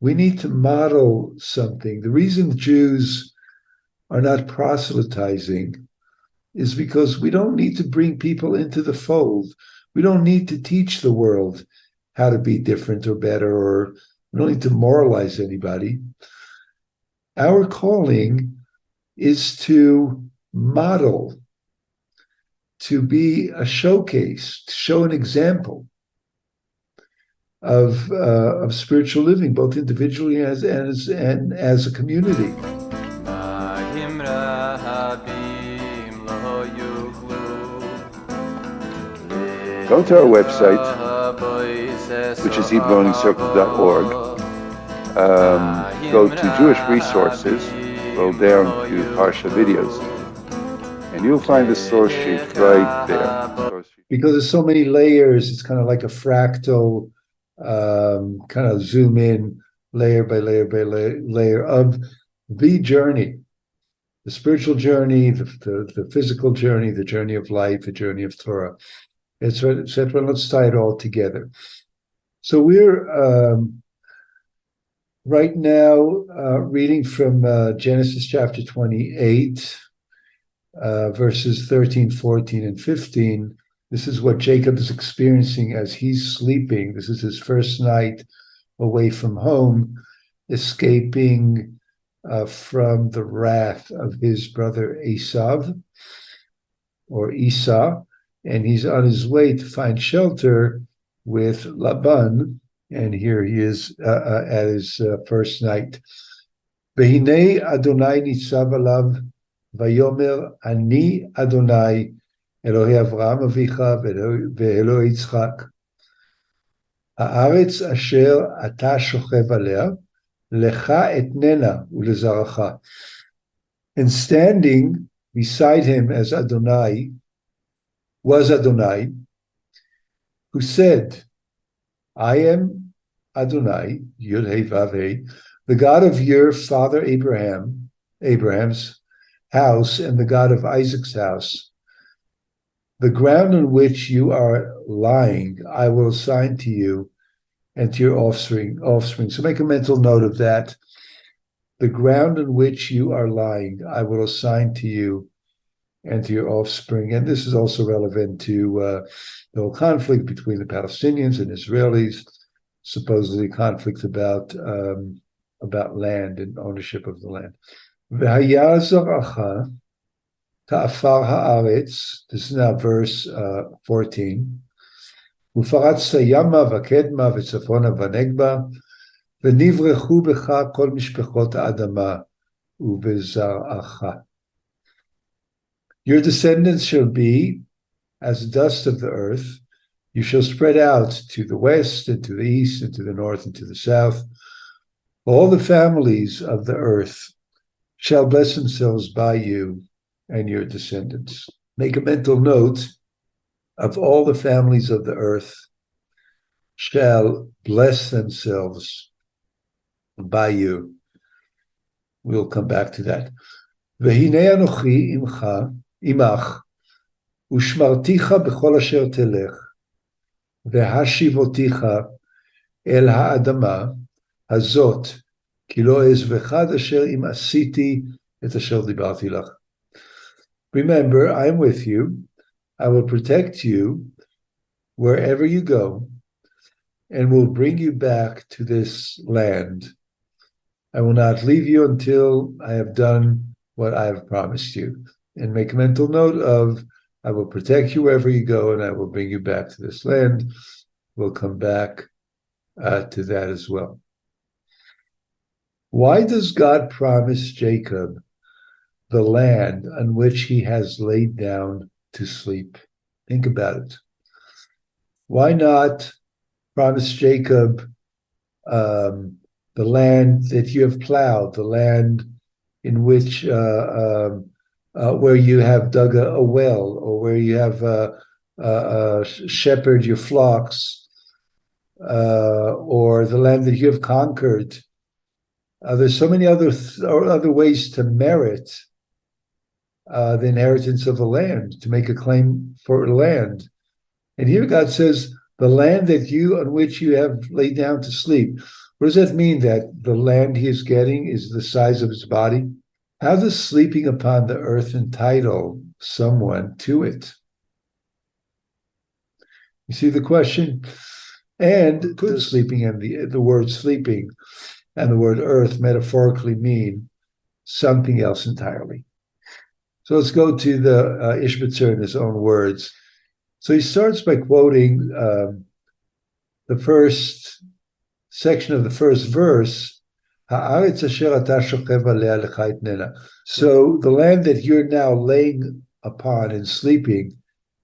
We need to model something. The reason Jews are not proselytizing is because we don't need to bring people into the fold. We don't need to teach the world how to be different or better, or we don't need to moralize anybody. Our calling is to model, to be a showcase, to show an example of spiritual living, both individually and as a community. Go to our website, which is edenlearningcircle.org. Go to Jewish Resources, scroll down to Parsha Videos, and you'll find the source sheet right there. Because there's so many layers, it's kind of like a fractal, kind of zoom in layer by layer by layer of the journey, the spiritual journey, the physical journey, the journey of life, the journey of Torah, etc. Let's tie it all together. So we're right now reading from Genesis chapter 28, verses 13, 14, and 15. This is what Jacob is experiencing as he's sleeping. This is his first night away from home, escaping from the wrath of his brother Esav, or Esau, and he's on his way to find shelter with Laban, and here he is at his first night. V'hinei Adonai nitzav alav, vayomer ani Adonai Elohe Avraham avicha ve'Elohe Yitzchak. Haaretz asher ata shochev alea, lecha etnena ulezaracha. And standing beside him as Adonai was Adonai, who said, I am Adonai, Yud Hey Vav Hey, the God of your father Abraham's house, and the God of Isaac's house. The ground on which you are lying, I will assign to you and to your offspring. So make a mental note of that. The ground on which you are lying, I will assign to you and to your offspring. And this is also relevant to the whole conflict between the Palestinians and Israelis, supposedly conflict about land and ownership of the land. V'hayazaracha ta'afar haaretz. This is now verse 14. U'faratzta yama v'kedma v'tzafona v'negba v'nivrechu b'cha kol mishpechot ha'adama u'v'zaracha. Your descendants shall be as the dust of the earth. You shall spread out to the west and to the east and to the north and to the south. All the families of the earth shall bless themselves by you and your descendants. Make a mental note of all the families of the earth shall bless themselves by you. We'll come back to that. V'hinei anochi imach ushmarticha b'chol asher telech v'hashivoticha el ha'adama hazot ki lo ezvechad asher im asiti et asher dibarti lach. Remember, I am with you. I will protect you wherever you go and will bring you back to this land. I will not leave you until I have done what I have promised you. And make a mental note of, I will protect you wherever you go and I will bring you back to this land. We'll come back to that as well. Why does God promise Jacob the land on which he has laid down to sleep? Think about it. Why not promise Jacob the land that you have plowed, the land in which where you have dug a well, or where you have shepherded your flocks, or the land that you have conquered? There's so many other ways to merit the inheritance of a land, to make a claim for land. And here God says, the land on which you have laid down to sleep. What does that mean? That the land he is getting is the size of his body? How does sleeping upon the earth entitle someone to it? You see the question? And could sleeping and the word sleeping and the word earth metaphorically mean something else entirely? So let's go to the Izhbitzer in his own words. So he starts by quoting the first section of the first verse. So the land that you're now laying upon and sleeping,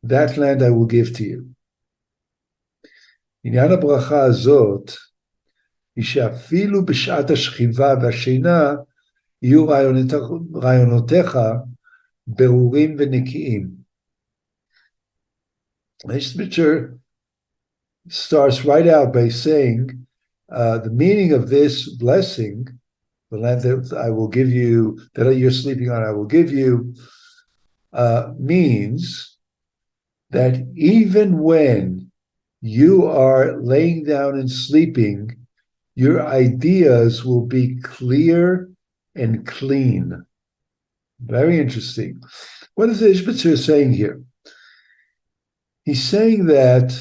that land I will give to you. עניין הברכה הזאת היא שאפילו בשעת השכיבה והשינה יהיו רעיונותיך ברורים ונקיים. Izhbitzer starts right out by saying the meaning of this blessing, the land that I will give you, that you're sleeping on, I will give you, means that even when you are laying down and sleeping, your ideas will be clear and clean. Very interesting. What is Izhbitzer saying here? He's saying that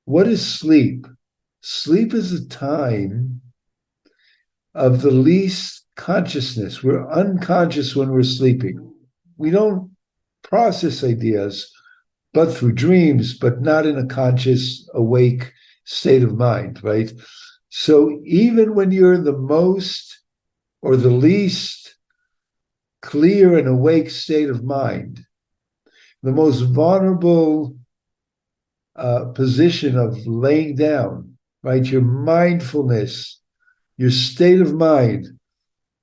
what is sleep? Sleep is a time of the least consciousness. We're unconscious when we're sleeping. We don't process ideas but through dreams, but not in a conscious, awake state of mind, right? So even when you're in the most or the least clear and awake state of mind, the most vulnerable position of laying down, right? Your mindfulness, your state of mind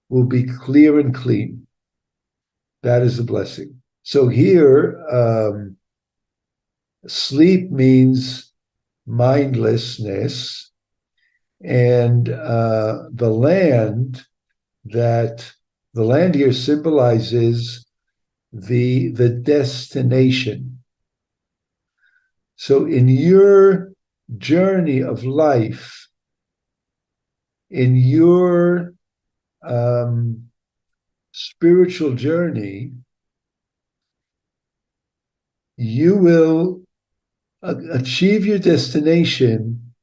will be clear and clean. That is a blessing. So here, sleep means mindlessness, and the land here symbolizes the destination. So in your journey of life, in your spiritual journey, you will achieve your destination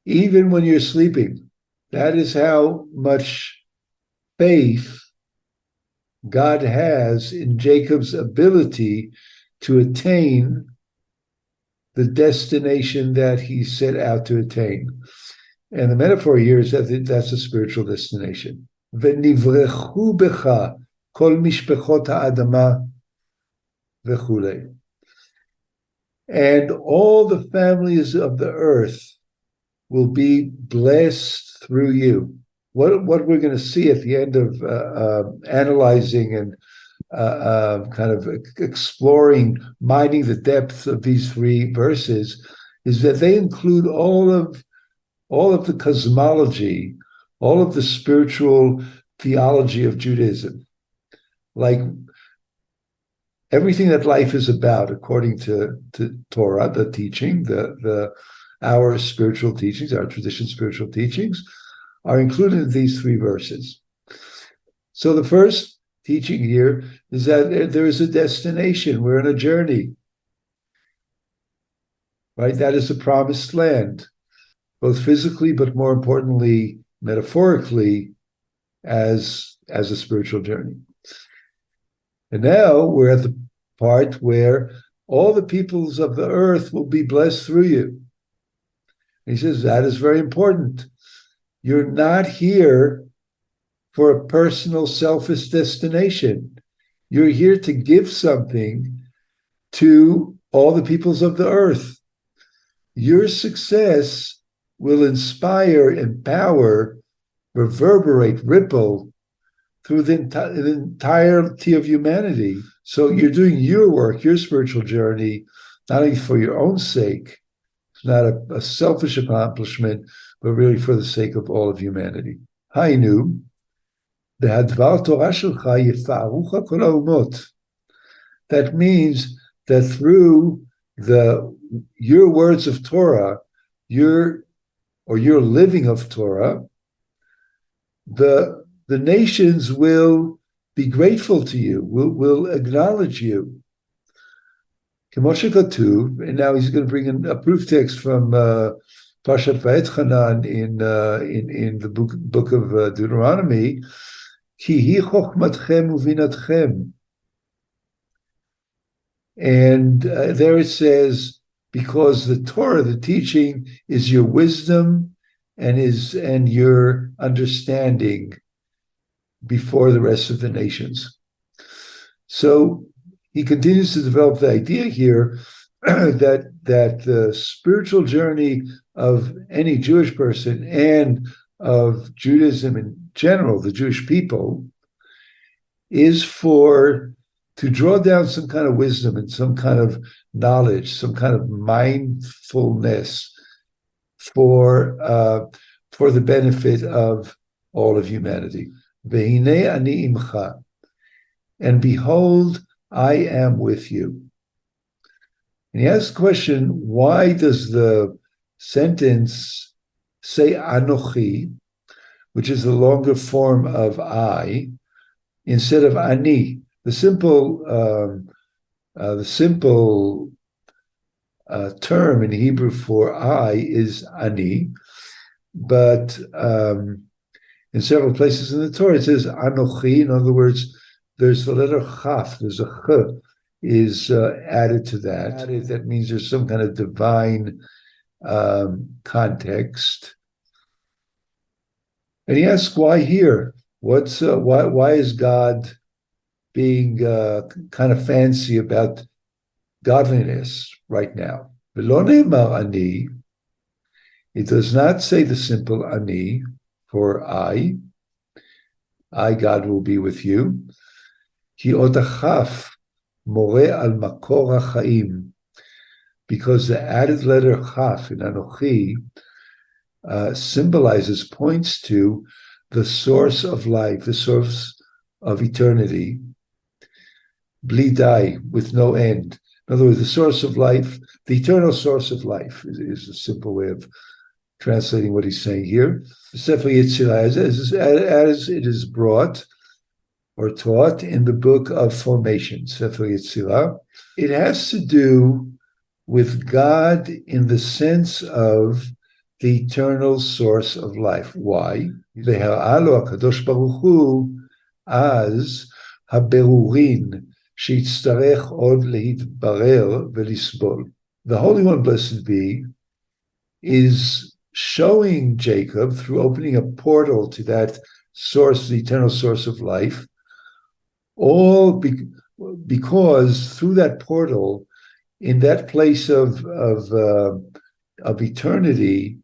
even when you're sleeping. That is how much faith God has in Jacob's ability to attain the destination that he set out to attain. And the metaphor here is that that's a spiritual destination. ונברכו בך כל משפחות האדמה וכולי. And all the families of the earth will be blessed through you. What we're going to see at the end of analyzing and kind of exploring, mining the depths of these three verses, is that they include all of the cosmology, all of the spiritual theology of Judaism, like everything that life is about, according to Torah, the teaching, our spiritual teachings, our tradition spiritual teachings, are included in these three verses. So the first teaching here is that there is a destination. We're on a journey, right? That is the promised land, both physically, but more importantly, metaphorically, as a spiritual journey. And now we're at the part where all the peoples of the earth will be blessed through you. And he says that is very important. You're not here for a personal, selfish destination. You're here to give something to all the peoples of the earth. Your success will inspire, empower, reverberate, ripple through the entirety of humanity. So you're doing your work, your spiritual journey, not only for your own sake. It's not a selfish accomplishment, but really for the sake of all of humanity. Hainu, behadvar Torah shelcha yifa'arucha kol ha'umot. That means that through your words of Torah, your or your living of Torah, the nations will be grateful to you, will acknowledge you. K'moshe Katuv, and now he's going to bring in a proof text from Parshat VaYetze in the book of Deuteronomy. Ki hi chochmatchem uvinatchem. And there it says, because the Torah, the teaching, is your wisdom and your understanding before the rest of the nations. So he continues to develop the idea here that the spiritual journey of any Jewish person and of Judaism in general, the Jewish people, is to draw down some kind of wisdom and some kind of knowledge, some kind of mindfulness for the benefit of all of humanity. Ve'hinei ani imcha, and behold, I am with you. And he asks the question, why does the sentence say anochi, which is the longer form of I, instead of ani? The simple term in Hebrew for I is ani, but in several places in the Torah it says anochi. In other words, there's the letter chaf, there's a ch is added to that. That means there's some kind of divine context. And he asks, why here? Why is God being kind of fancy about godliness right now? V'lo ne'emar ani. It does not say the simple ani for I, God, will be with you. Ki od hachaf more al makor hachaim, because the added letter chaf in anochi symbolizes, points to the source of life, the source of eternity, bli dai, with no end. In other words, the source of life, the eternal source of life is a simple way of translating what he's saying here. Sefer Yetzirah, as it is brought or taught in the book of formation, Sefer Yetzirah, it has to do with God in the sense of the eternal source of life. Why? Ve'ha'alo HaKadosh Baruch Hu az haberurin sheyitztarech od lehitbarer velisbol. The Holy One, blessed be, is showing Jacob, through opening a portal to that source, the eternal source of life, all because through that portal, in that place of eternity,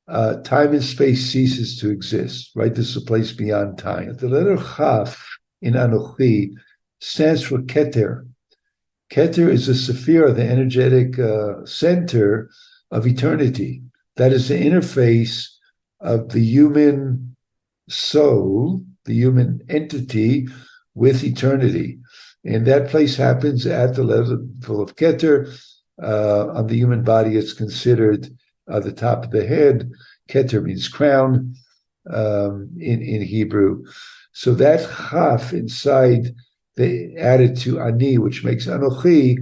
time and space ceases to exist, right? This is a place beyond time. The letter Chaf in Anochi stands for Keter. Keter is the sephira, the energetic center of eternity. That is the interface of the human soul, the human entity, with eternity. And that place happens at the level of Keter. On the human body, it's considered the top of the head. Keter means crown in Hebrew. So that chaf inside, they added to ani, which makes anochi,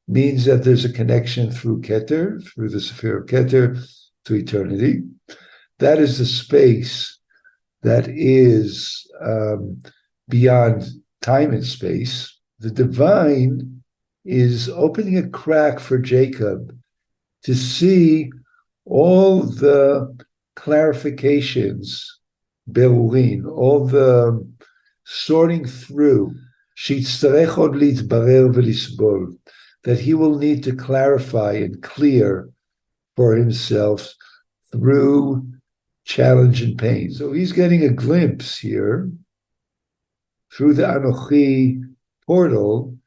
means that there's a connection through Keter, through the Sephir of Keter, to eternity. That is the space that is beyond time and space. The divine is opening a crack for Jacob to see all the clarifications, berurin, all the sorting through, sheyitztarech od litbarer velisbol, that he will need to clarify and clear for himself through challenge and pain. So he's getting a glimpse here through the Anochi portal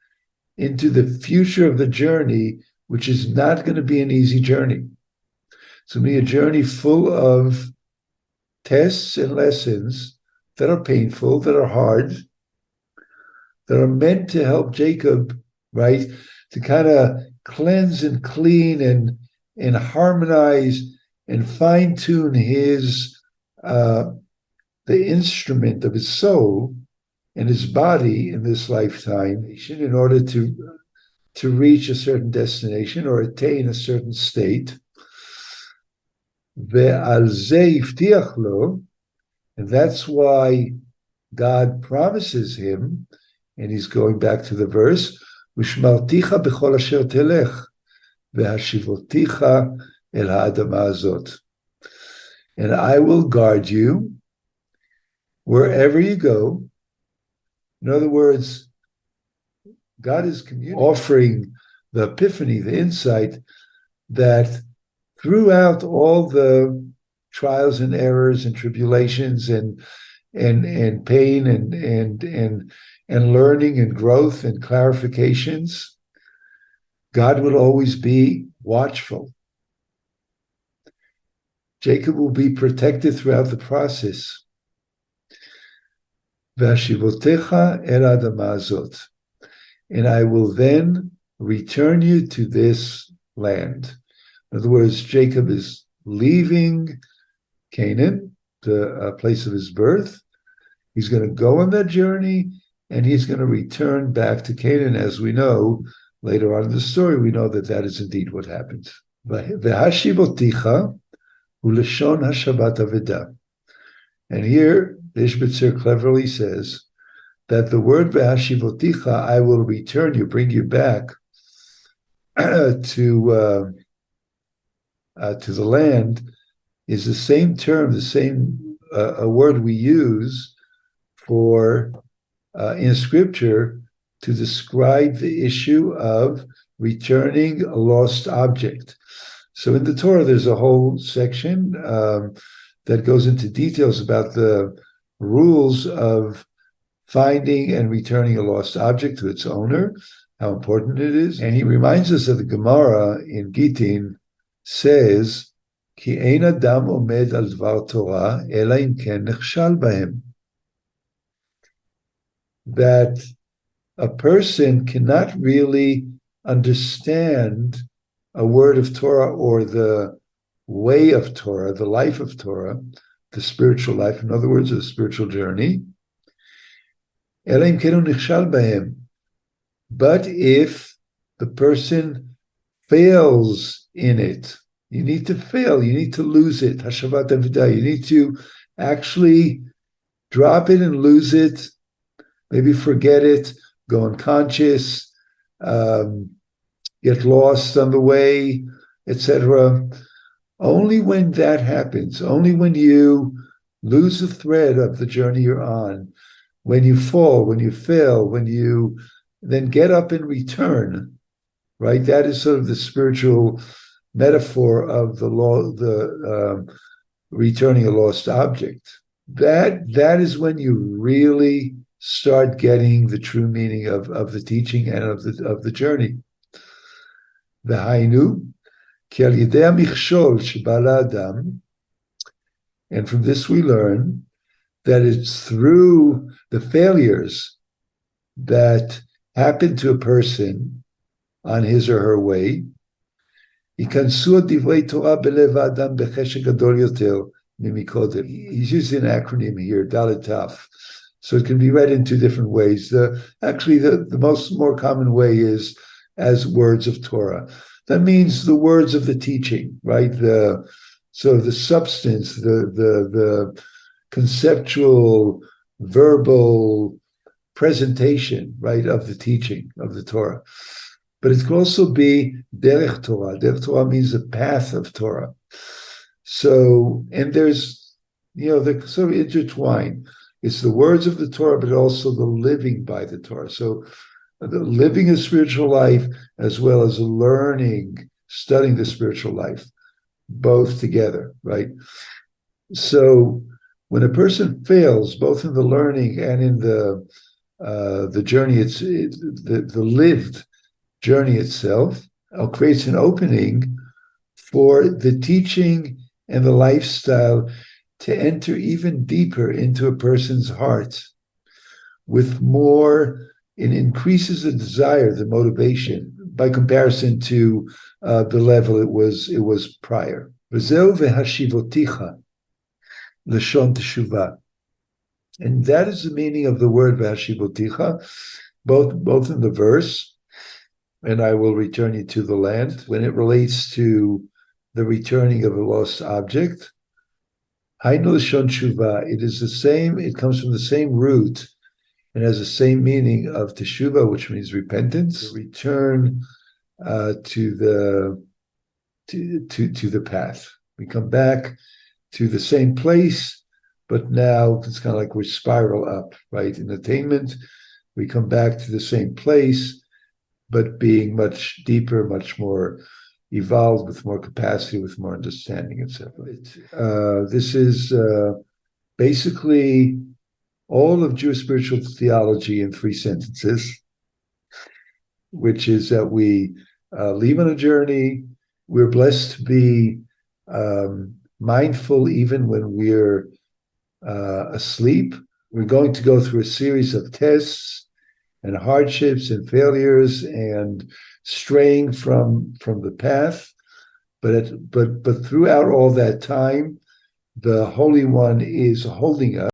into the future of the journey, which is not going to be an easy journey. It's going to be a journey full of tests and lessons that are painful, that are hard, that are meant to help Jacob, right, to kind of cleanse and clean and harmonize and fine-tune the instrument of his soul and his body in this lifetime in order to reach a certain destination or attain a certain state. And that's why God promises him, and he's going back to the verse, Ushmarticha b'chol asher telech, ve'hashivoticha el ha'adama hazot. And I will guard you wherever you go. In other words, God is offering the epiphany, the insight, that throughout all the trials and errors and tribulations and pain and learning and growth and clarifications, God will always be watchful. Jacob will be protected throughout the process. Vashivotecha el adama hazot. And I will then return you to this land. In other words, Jacob is leaving Canaan, the place of his birth. He's going to go on that journey, and he's going to return back to Canaan. As we know, later on in the story, we know that that is indeed what happens. V'hashivoticha uleshon hashavat avedah. And here, Izhbitzer cleverly says that the word v'hashivoticha, I will return you, bring you back to the land, is the same term, the same a word we use for in Scripture to describe the issue of returning a lost object. So in the Torah, there's a whole section that goes into details about the rules of finding and returning a lost object to its owner, how important it is. And he reminds us that the Gemara in Gittin says, Ki ein adam omed al dvar Torah, ela im ken nechshal bahem. That a person cannot really understand a word of Torah or the way of Torah, the life of Torah, the spiritual life, in other words, the spiritual journey, ela im ken nechshal bahem. But if the person fails in it, you need to fail, you need to lose it, hashavat avidah, you need to actually drop it and lose it, maybe forget it, go unconscious, get lost on the way, etc. Only when that happens, only when you lose the thread of the journey you're on, when you fall, when you fail, when you then get up and return, right? That is sort of the spiritual metaphor of the returning a lost object. That is when you really start getting the true meaning of the teaching and of the journey. V'hainu ki al yedei hamichshol sheba'al adam, and from this we learn that it's through the failures that happen to a person on his or her way, he's using an acronym here, Dalet Taf. So it can be read in two different ways. The more common way is as words of Torah. That means the words of the teaching, right? The substance, the conceptual, verbal presentation, right, of the teaching of the Torah. But it can also be derech Torah. Derech Torah means the path of Torah. So, and there's, they're sort of intertwined. It's the words of the Torah, but also the living by the Torah. So the living a spiritual life as well as learning, studying the spiritual life, both together, right? So when a person fails, both in the learning and in the journey, the lived journey itself, creates an opening for the teaching and the lifestyle to enter even deeper into a person's heart with more. It increases the desire, the motivation, by comparison to the level it was prior. V'zeu v'hashivoticha l'shon teshuvah. And that is the meaning of the word v'hashivoticha, both in the verse, and I will return you to the land, when it relates to the returning of a lost object. Hainu l'shon teshuvah. It is the same, it comes from the same root and has the same meaning of teshuvah, which means repentance, return to the path. We come back to the same place, but now it's kind of like we spiral up, right? In attainment, we come back to the same place, but being much deeper, much more evolved, with more capacity, with more understanding, etc. This is basically all of Jewish spiritual theology in 3 sentences, which is that we leave on a journey. We're blessed to be mindful even when we're asleep. We're going to go through a series of tests and hardships and failures and straying from the path. But throughout all that time, the Holy One is holding us.